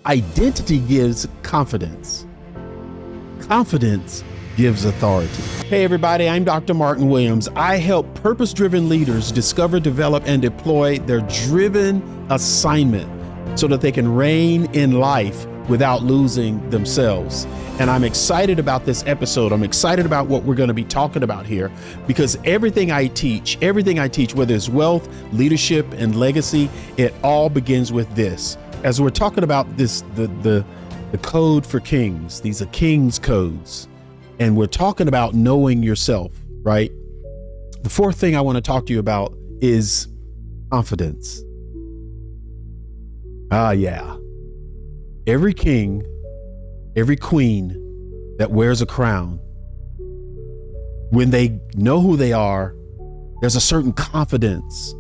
Identity gives confidence. Confidence gives authority. Hey everybody, I'm Dr. Martin Williams. I help purpose-driven leaders discover, develop, and deploy their driven assignment so that they can reign in life without losing themselves. And I'm excited about this episode. I'm excited about what we're going to be talking about here, because everything I teach, whether it's wealth, leadership, and legacy, it all begins with this. As we're talking about this, the code for kings, these are kings codes, and we're talking about knowing yourself, right? The fourth thing I want to talk to you about is confidence. Yeah. Every king, every queen that wears a crown, when they know who they are, there's a certain confidence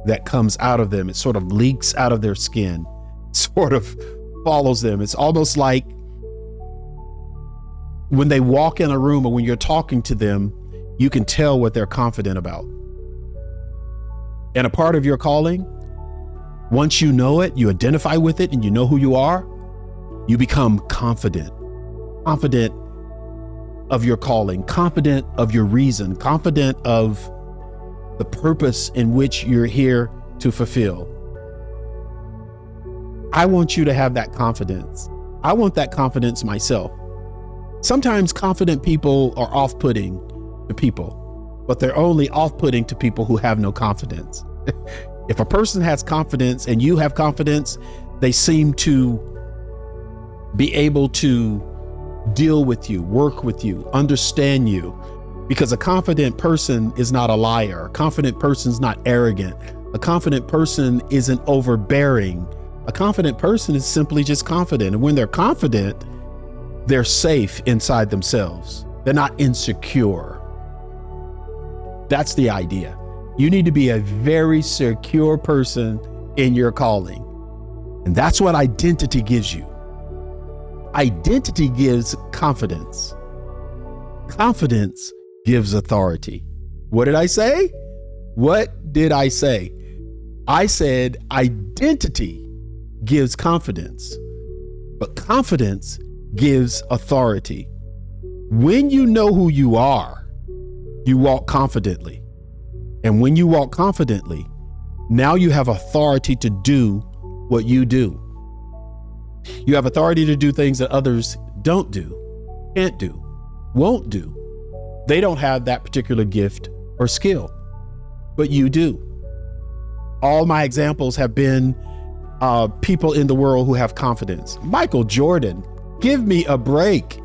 that comes out of them. It sort of leaks out of their skin, sort of follows them. It's almost like when they walk in a room or when you're talking to them, you can tell what they're confident about. And a part of your calling, once you know it, you identify with it, and you know who you are, you become confident of your calling, confident of your reason, confident of the purpose in which you're here to fulfill. I want you to have that confidence. I want that confidence myself. Sometimes confident people are off-putting to people, but they're only off-putting to people who have no confidence. If a person has confidence and you have confidence, they seem to be able to deal with you, work with you, understand you, because a confident person is not a liar. A confident person is not arrogant. A confident person isn't overbearing. A confident person is simply just confident. And when they're confident, they're safe inside themselves. They're not insecure. That's the idea. You need to be a very secure person in your calling. And that's what identity gives you. Identity gives confidence. Confidence gives authority. What did I say? What did I say? I said identity gives confidence, but confidence gives authority. When you know who you are, you walk confidently. And when you walk confidently, now you have authority to do what you do. You have authority to do things that others don't do, can't do, won't do. They don't have that particular gift or skill, but you do. All my examples have been people in the world who have confidence. Michael Jordan, give me a break.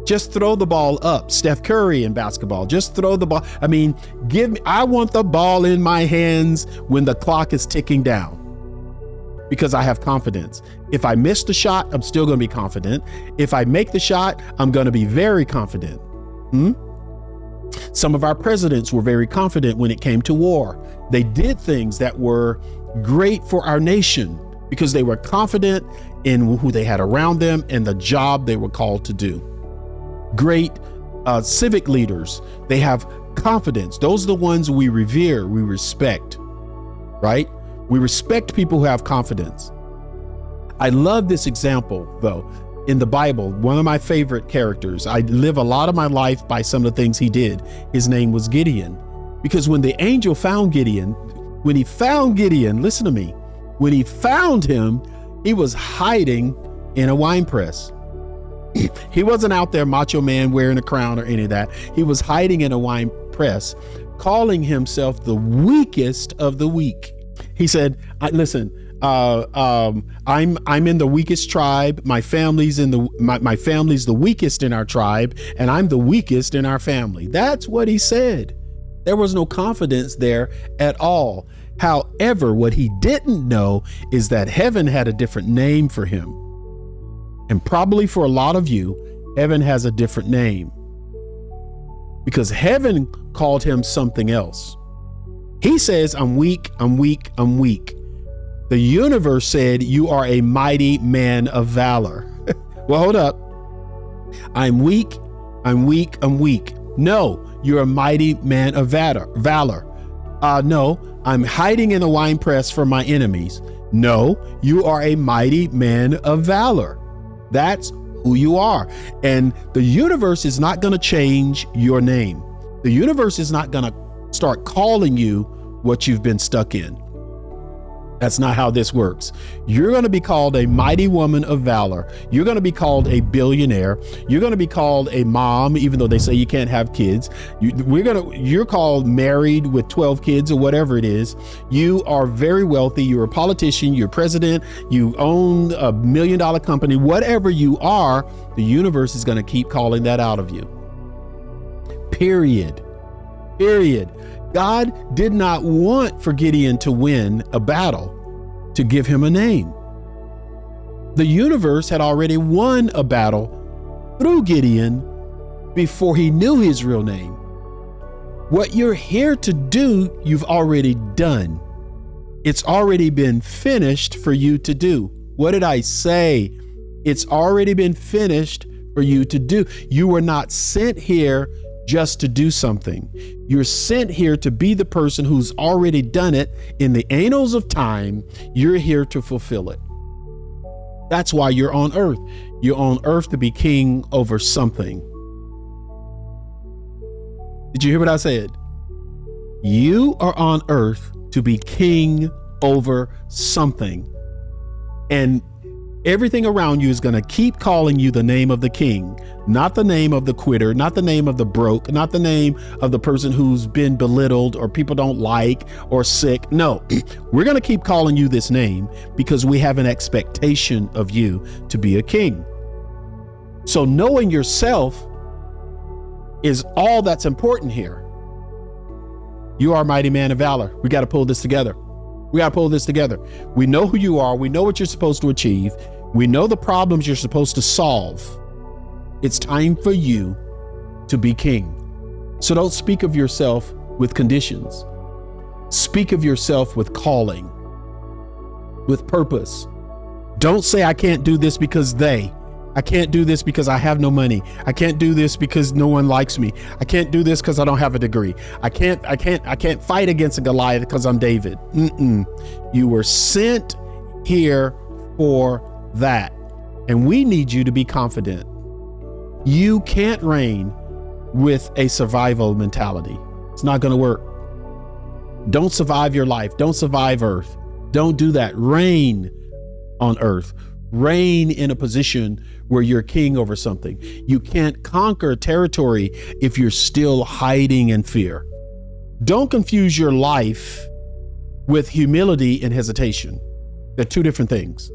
Just throw the ball up. Steph Curry in basketball, just throw the ball. I want the ball in my hands when the clock is ticking down, because I have confidence. If I miss the shot, I'm still going to be confident. If I make the shot, I'm going to be very confident. Some of our presidents were very confident when it came to war. They did things that were great for our nation because they were confident in who they had around them and the job they were called to do. Great civic leaders, they have confidence. Those are the ones we revere, we respect, right? We respect people who have confidence. I love this example, though, in the Bible. One of my favorite characters. I live a lot of my life by some of the things he did. His name was Gideon, because when the angel found Gideon, listen to me, when he found him, he was hiding in a wine press. He wasn't out there macho man wearing a crown or any of that. He was hiding in a wine press, calling himself the weakest of the weak. He said, listen, I'm in the weakest tribe. My family's my family's the weakest in our tribe, and I'm the weakest in our family. That's what he said. There was no confidence there at all. However, what he didn't know is that heaven had a different name for him. And probably for a lot of you, heaven has a different name, because heaven called him something else. He says, I'm weak, I'm weak, I'm weak. The universe said, you are a mighty man of valor. Well, hold up. I'm weak, I'm weak, I'm weak. No, you're a mighty man of valor. No, I'm hiding in a wine press from my enemies. No, you are a mighty man of valor. That's who you are. And the universe is not going to change your name. The universe is not going to start calling you what you've been stuck in. That's not how this works. You're going to be called a mighty woman of valor. You're going to be called a billionaire. You're going to be called a mom, even though they say you can't have kids. You're called married with 12 kids or whatever it is. You are very wealthy. You're a politician. You're president. You own $1 million company. Whatever you are, the universe is going to keep calling that out of you. Period. God did not want for Gideon to win a battle to give him a name. The universe had already won a battle through Gideon before he knew his real name. What you're here to do, you've already done. It's already been finished for you to do. What did I say? It's already been finished for you to do. You were not sent here just to do something. You're sent here to be the person who's already done it in the annals of time. You're here to fulfill it. That's why you're on earth. You're on earth to be king over something. Did you hear what I said? You are on earth to be king over something. And everything around you is going to keep calling you the name of the king, not the name of the quitter, not the name of the broke, not the name of the person who's been belittled or people don't like or sick. No, we're going to keep calling you this name because we have an expectation of you to be a king. So knowing yourself is all that's important here. You are a mighty man of valor. We got to pull this together. We got to pull this together. We know who you are. We know what you're supposed to achieve. We know the problems you're supposed to solve. It's time for you to be king. So don't speak of yourself with conditions. Speak of yourself with calling, with purpose. Don't say, I can't do this because I can't do this because I have no money. I can't do this because no one likes me. I can't do this because I don't have a degree. I can't fight against a Goliath because I'm David. You were sent here for that. And we need you to be confident. You can't reign with a survival mentality. It's not going to work. Don't survive your life. Don't survive earth. Don't do that. Reign on earth. Reign in a position where you're king over something. You can't conquer territory if you're still hiding in fear. Don't confuse your life with humility and hesitation. They're two different things.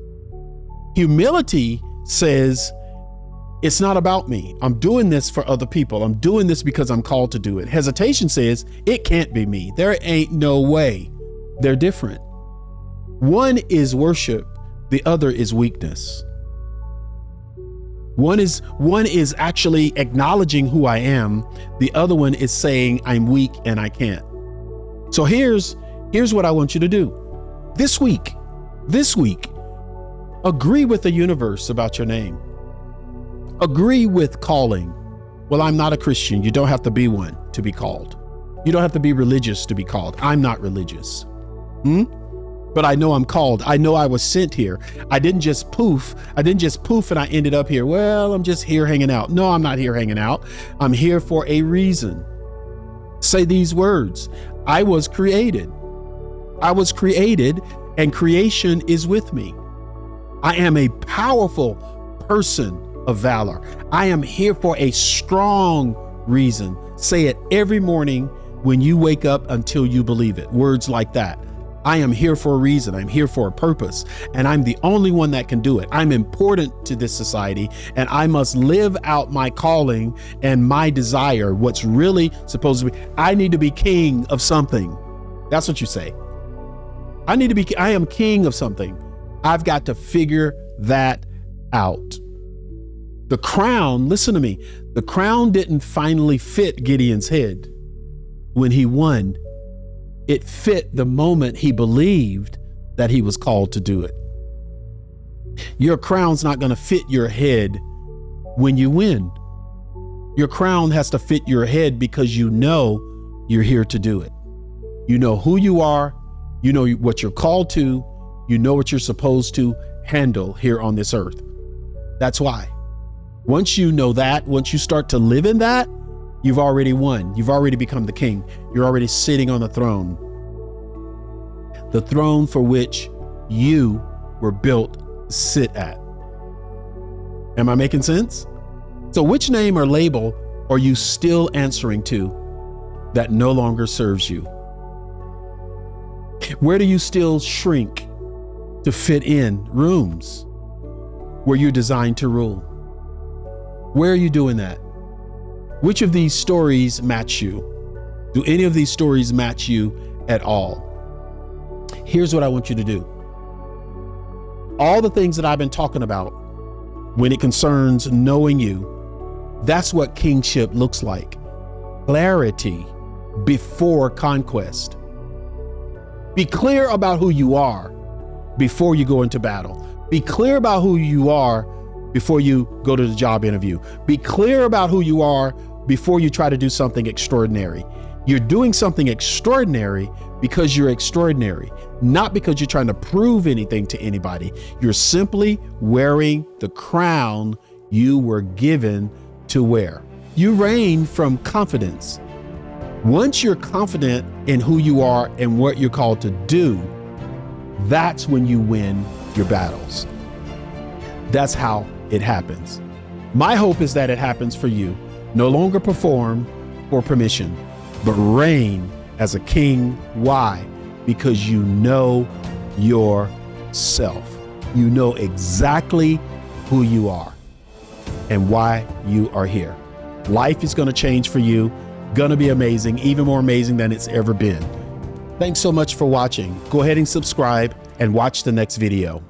Humility says, it's not about me. I'm doing this for other people. I'm doing this because I'm called to do it. Hesitation says, it can't be me. There ain't no way. They're different. One is worship. The other is weakness. One is actually acknowledging who I am. The other one is saying I'm weak and I can't. So here's what I want you to do. This week, agree with the universe about your name. Agree with calling. Well, I'm not a Christian. You don't have to be one to be called. You don't have to be religious to be called. I'm not religious. But I know I'm called. I know I was sent here. I didn't just poof and I ended up here. Well, I'm just here hanging out. No, I'm not here hanging out. I'm here for a reason. Say these words. I was created. I was created and creation is with me. I am a powerful person of valor. I am here for a strong reason. Say it every morning when you wake up until you believe it. Words like that. I am here for a reason. I'm here for a purpose, and I'm the only one that can do it. I'm important to this society, and I must live out my calling and my desire, what's really supposed to be. I need to be king of something. That's what you say. I am king of something. I've got to figure that out. The crown, listen to me, the crown didn't finally fit Gideon's head when he won. It fit the moment he believed that he was called to do it. Your crown's not going to fit your head when you win. Your crown has to fit your head because you know you're here to do it. You know who you are. You know what you're called to. You know what you're supposed to handle here on this earth. That's why. Once you know that, once you start to live in that, you've already won. You've already become the king. You're already sitting on the throne for which you were built to sit at. Am I making sense? So which name or label are you still answering to that no longer serves you? Where do you still shrink to fit in rooms where you're designed to rule? Where are you doing that? Which of these stories match you? Do any of these stories match you at all? Here's what I want you to do. All the things that I've been talking about when it concerns knowing you, that's what kingship looks like. Clarity before conquest. Be clear about who you are before you go into battle. Be clear about who you are before you go to the job interview. Be clear about who you are before you try to do something extraordinary. You're doing something extraordinary because you're extraordinary, not because you're trying to prove anything to anybody. You're simply wearing the crown you were given to wear. You reign from confidence. Once you're confident in who you are and what you're called to do, that's when you win your battles. That's how it happens. My hope is that it happens for you. No longer perform for permission, but reign as a king. Why? Because you know yourself. You know exactly who you are and why you are here. Life is going to change for you. Going to be amazing, even more amazing than it's ever been. Thanks so much for watching. Go ahead and subscribe and watch the next video.